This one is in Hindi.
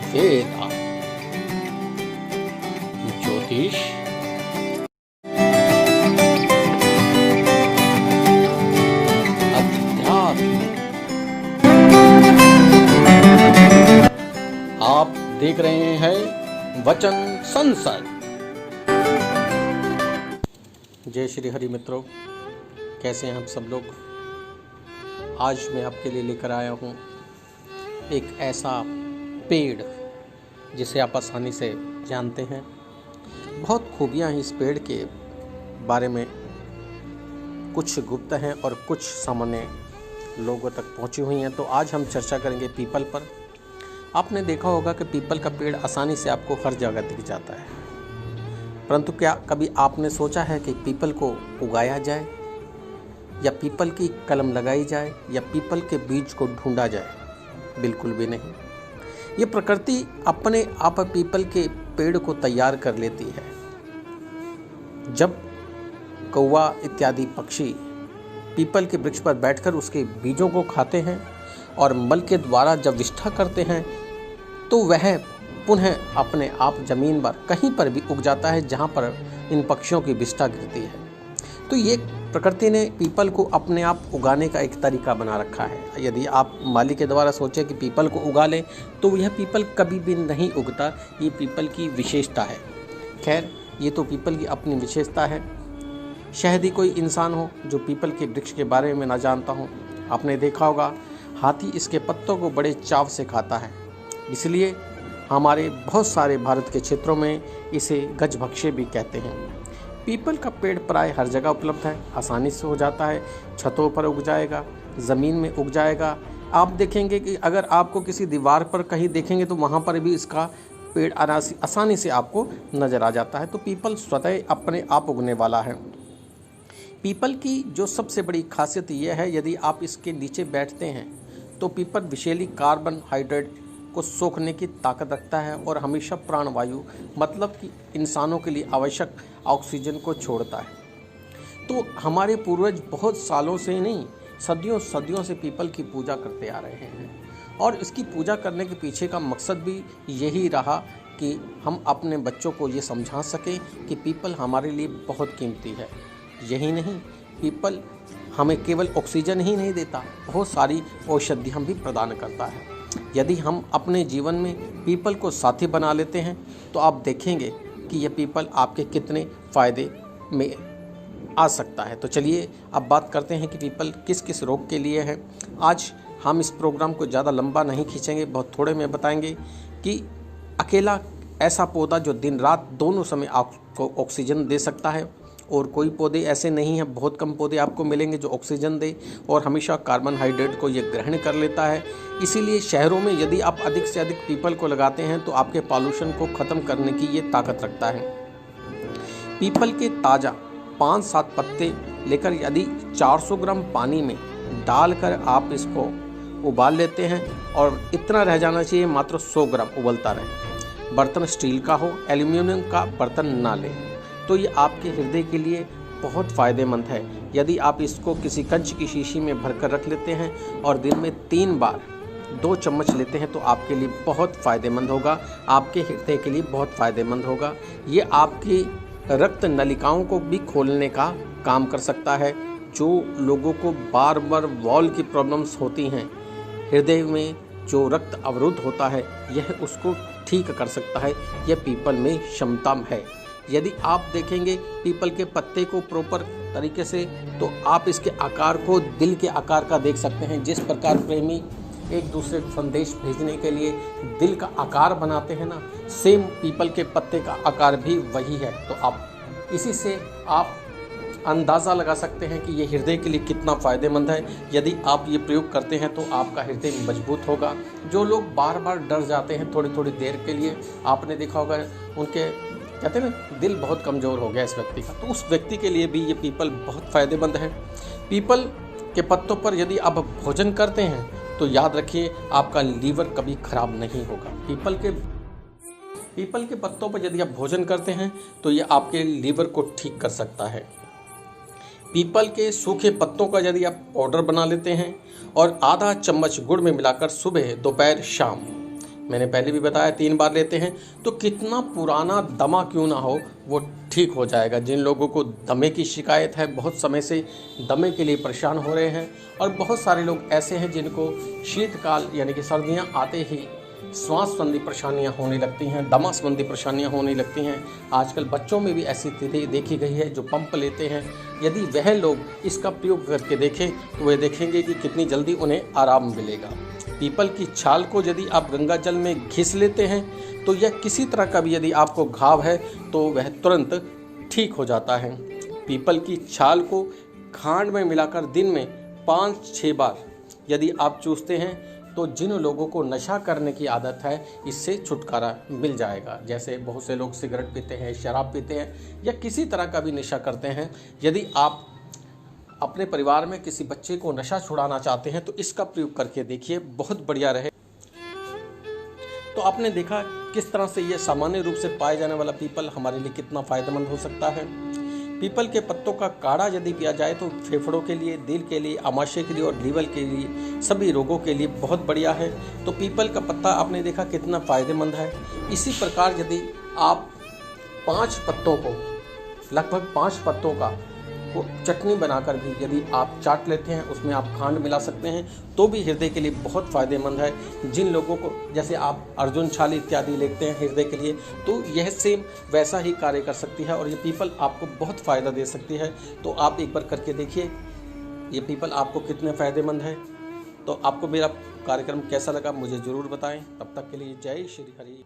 वेद ज्योतिष अध्यात्म। आप देख रहे हैं वचन संसद। जय श्री हरि मित्रों, कैसे हैं आप सब लोग। आज मैं आपके लिए लेकर आया हूँ एक ऐसा पेड़ जिसे आप आसानी से जानते हैं। बहुत खूबियाँ हैं इस पेड़ के बारे में, कुछ गुप्त हैं और कुछ सामान्य लोगों तक पहुँची हुई हैं। तो आज हम चर्चा करेंगे पीपल पर। आपने देखा होगा कि पीपल का पेड़ आसानी से आपको हर जगह दिख जाता है, परंतु क्या कभी आपने सोचा है कि पीपल को उगाया जाए, या पीपल की कलम लगाई जाए, या पीपल के बीज को ढूंढा जाए? बिल्कुल भी नहीं। ये प्रकृति अपने आप पीपल के पेड़ को तैयार कर लेती है। जब कौवा इत्यादि पक्षी पीपल के वृक्ष पर बैठकर उसके बीजों को खाते हैं और मल के द्वारा जब विष्ठा करते हैं, तो वह पुनः अपने आप जमीन पर कहीं पर भी उग जाता है जहाँ पर इन पक्षियों की विष्ठा गिरती है। तो ये प्रकृति ने पीपल को अपने आप उगाने का एक तरीका बना रखा है। यदि आप माली के द्वारा सोचें कि पीपल को उगा लें, तो यह पीपल कभी भी नहीं उगता। ये पीपल की विशेषता है। खैर, ये तो पीपल की अपनी विशेषता है। शायद ही कोई इंसान हो जो पीपल के वृक्ष के बारे में ना जानता हो। आपने देखा होगा, हाथी इसके पत्तों को बड़े चाव से खाता है, इसलिए हमारे बहुत सारे भारत के क्षेत्रों में इसे गजभक्षे भी कहते हैं। पीपल का पेड़ प्राय हर जगह उपलब्ध है, आसानी से हो जाता है। छतों पर उग जाएगा, ज़मीन में उग जाएगा। आप देखेंगे कि अगर आपको किसी दीवार पर कहीं देखेंगे तो वहाँ पर भी इसका पेड़ आसानी से आपको नज़र आ जाता है। तो पीपल स्वतः अपने आप उगने वाला है। पीपल की जो सबसे बड़ी खासियत यह है, यदि आप इसके नीचे बैठते हैं तो पीपल विषैली कार्बन हाइड्रेट को सोखने की ताकत रखता है और हमेशा प्राणवायु, मतलब कि इंसानों के लिए आवश्यक ऑक्सीजन को छोड़ता है। तो हमारे पूर्वज बहुत सालों से नहीं, सदियों सदियों से पीपल की पूजा करते आ रहे हैं, और इसकी पूजा करने के पीछे का मकसद भी यही रहा कि हम अपने बच्चों को ये समझा सकें कि पीपल हमारे लिए बहुत कीमती है। यही नहीं, पीपल हमें केवल ऑक्सीजन ही नहीं देता, बहुत सारी औषधियाँ भी प्रदान करता है। यदि हम अपने जीवन में पीपल को साथी बना लेते हैं तो आप देखेंगे कि यह पीपल आपके कितने फ़ायदे में आ सकता है। तो चलिए अब बात करते हैं कि पीपल किस किस रोग के लिए है। आज हम इस प्रोग्राम को ज़्यादा लंबा नहीं खींचेंगे, बहुत थोड़े में बताएंगे कि अकेला ऐसा पौधा जो दिन रात दोनों समय आपको ऑक्सीजन दे सकता है, और कोई पौधे ऐसे नहीं हैं, बहुत कम पौधे आपको मिलेंगे जो ऑक्सीजन दे और हमेशा कार्बन हाइड्रेट को ये ग्रहण कर लेता है। इसीलिए शहरों में यदि आप अधिक से अधिक पीपल को लगाते हैं तो आपके पॉल्यूशन को ख़त्म करने की ये ताकत रखता है। पीपल के ताज़ा 5-7 पत्ते लेकर यदि 400 ग्राम पानी में डालकर आप इसको उबाल लेते हैं, और इतना रह जाना चाहिए, मात्र 100 ग्राम उबलता रहे। बर्तन स्टील का हो, एल्यूमिनियम का बर्तन ना लें, तो ये आपके हृदय के लिए बहुत फ़ायदेमंद है। यदि आप इसको किसी कंच की शीशी में भरकर रख लेते हैं और दिन में 3 बार 2 चम्मच लेते हैं तो आपके लिए बहुत फ़ायदेमंद होगा, आपके हृदय के लिए बहुत फ़ायदेमंद होगा। ये आपकी रक्त नलिकाओं को भी खोलने का काम कर सकता है। जो लोगों को बार बार वॉल की प्रॉब्लम्स होती हैं, हृदय में जो रक्त अवरुद्ध होता है, यह उसको ठीक कर सकता है। यह पीपल में क्षमता है। यदि आप देखेंगे पीपल के पत्ते को प्रॉपर तरीके से, तो आप इसके आकार को दिल के आकार का देख सकते हैं। जिस प्रकार प्रेमी एक दूसरे को संदेश भेजने के लिए दिल का आकार बनाते हैं ना, सेम पीपल के पत्ते का आकार भी वही है। तो आप इसी से आप अंदाज़ा लगा सकते हैं कि ये हृदय के लिए कितना फ़ायदेमंद है। यदि आप ये प्रयोग करते हैं तो आपका हृदय मजबूत होगा। जो लोग बार बार डर जाते हैं थोड़ी थोड़ी देर के लिए, आपने देखा होगा उनके कहते हैं ना, दिल बहुत कमज़ोर हो गया इस व्यक्ति का, तो उस व्यक्ति के लिए भी ये पीपल बहुत फ़ायदेमंद है। पीपल के पत्तों पर यदि आप भोजन करते हैं तो याद रखिए आपका लीवर कभी खराब नहीं होगा। पीपल के पत्तों पर यदि आप भोजन करते हैं तो ये आपके लीवर को ठीक कर सकता है। पीपल के सूखे पत्तों का यदि आप पाउडर बना लेते हैं और आधा चम्मच गुड़ में मिलाकर सुबह दोपहर शाम मैंने पहले भी बताया 3 बार लेते हैं तो कितना पुराना दमा क्यों ना हो वो ठीक हो जाएगा। जिन लोगों को दमे की शिकायत है, बहुत समय से दमे के लिए परेशान हो रहे हैं, और बहुत सारे लोग ऐसे हैं जिनको शीतकाल यानी कि सर्दियां आते ही श्वास संबंधी परेशानियां होने लगती हैं, दमा संबंधी परेशानियां होने लगती हैं। आजकल बच्चों में भी ऐसी स्थिति देखी गई है जो पंप लेते हैं। यदि वह लोग इसका प्रयोग करके देखें तो वे देखेंगे कि कितनी जल्दी उन्हें आराम मिलेगा। पीपल की छाल को यदि आप गंगा जल में घिस लेते हैं तो यह किसी तरह का भी यदि आपको घाव है तो वह तुरंत ठीक हो जाता है। पीपल की छाल को खांड में मिलाकर दिन में 5-6 बार यदि आप चूसते हैं तो जिन लोगों को नशा करने की आदत है इससे छुटकारा मिल जाएगा। जैसे बहुत से लोग सिगरेट पीते हैं, शराब पीते हैं या किसी तरह का भी नशा करते हैं। यदि आप अपने परिवार में किसी बच्चे को नशा छुड़ाना चाहते हैं तो इसका प्रयोग करके देखिए, बहुत बढ़िया रहे। तो आपने देखा किस तरह से यह सामान्य रूप से पाए जाने वाला पीपल हमारे लिए कितना फायदेमंद हो सकता है। पीपल के पत्तों का काढ़ा यदि पिया जाए तो फेफड़ों के लिए, दिल के लिए, आमाशय के लिए और लीवर के लिए, सभी रोगों के लिए बहुत बढ़िया है। तो पीपल का पत्ता आपने देखा कितना फ़ायदेमंद है। इसी प्रकार यदि आप 5 पत्तों को, लगभग 5 पत्तों का वो चटनी बनाकर भी यदि आप चाट लेते हैं, उसमें आप खांड मिला सकते हैं तो भी हृदय के लिए बहुत फ़ायदेमंद है। जिन लोगों को जैसे आप अर्जुन छाल इत्यादि लेते हैं हृदय के लिए, तो यह सेम वैसा ही कार्य कर सकती है और ये पीपल आपको बहुत फ़ायदा दे सकती है। तो आप एक बार करके देखिए ये पीपल आपको कितने फ़ायदेमंद है। तो आपको मेरा कार्यक्रम कैसा लगा मुझे ज़रूर बताएं। तब तक के लिए जय श्री हरि।